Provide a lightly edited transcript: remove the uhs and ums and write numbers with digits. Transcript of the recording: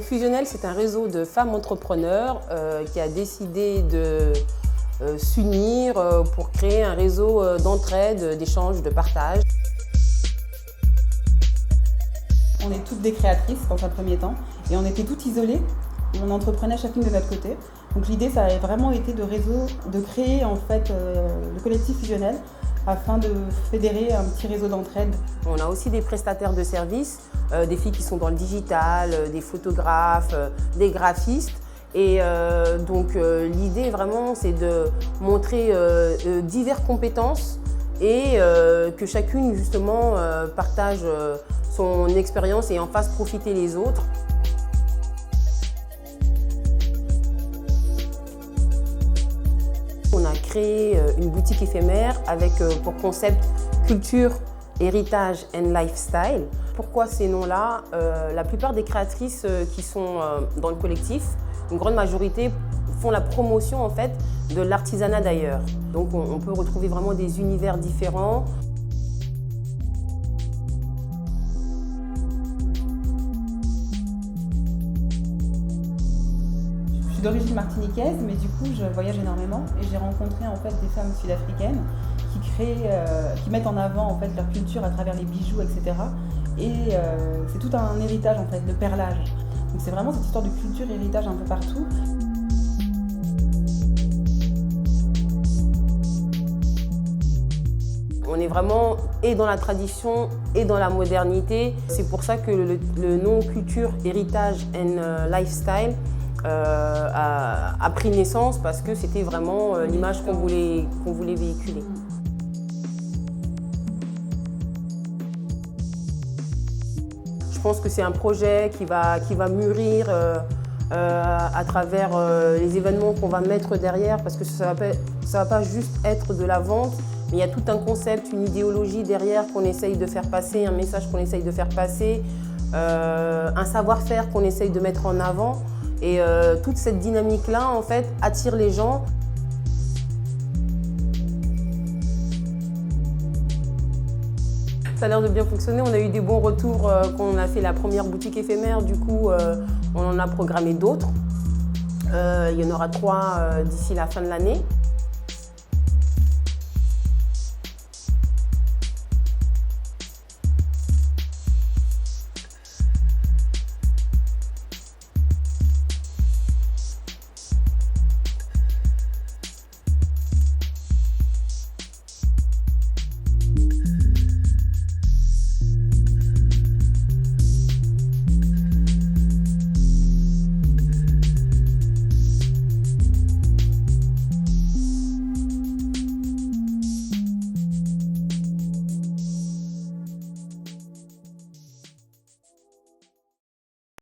Fusionnel, c'est un réseau de femmes entrepreneurs qui a décidé de s'unir pour créer un réseau d'entraide, d'échange, de partage. On est toutes des créatrices dans un premier temps et on était toutes isolées et on entreprenait chacune de notre côté. Donc l'idée, ça a vraiment été de créer en fait le collectif Fusionnel afin de fédérer un petit réseau d'entraide. On a aussi des prestataires de services, des filles qui sont dans le digital, des photographes, des graphistes. Et donc l'idée vraiment c'est de montrer diverses compétences et que chacune justement partage son expérience et en fasse profiter les autres. On a créé une boutique éphémère avec pour concept culture, héritage and lifestyle. Pourquoi ces noms-là? La plupart des créatrices qui sont dans le collectif, une grande majorité font la promotion en fait de l'artisanat d'ailleurs. Donc on peut retrouver vraiment des univers différents. Je suis d'origine martiniquaise, mais du coup je voyage énormément et j'ai rencontré en fait des femmes sud-africaines qui mettent en avant en fait leur culture à travers les bijoux, etc. Et c'est tout un héritage en fait, le perlage. Donc c'est vraiment cette histoire de culture et héritage un peu partout. On est vraiment et dans la tradition et dans la modernité. C'est pour ça que le nom culture, héritage and lifestyle a pris naissance parce que c'était vraiment l'image qu'on voulait véhiculer. Je pense que c'est un projet qui va mûrir à travers les événements qu'on va mettre derrière parce que ça va pas juste être de la vente, mais il y a tout un concept, une idéologie derrière qu'on essaye de faire passer, un message qu'on essaye de faire passer, un savoir-faire qu'on essaye de mettre en avant. Et toute cette dynamique-là, en fait, attire les gens. Ça a l'air de bien fonctionner. On a eu des bons retours quand on a fait la première boutique éphémère. Du coup, on en a programmé d'autres. Il y en aura 3 d'ici la fin de l'année.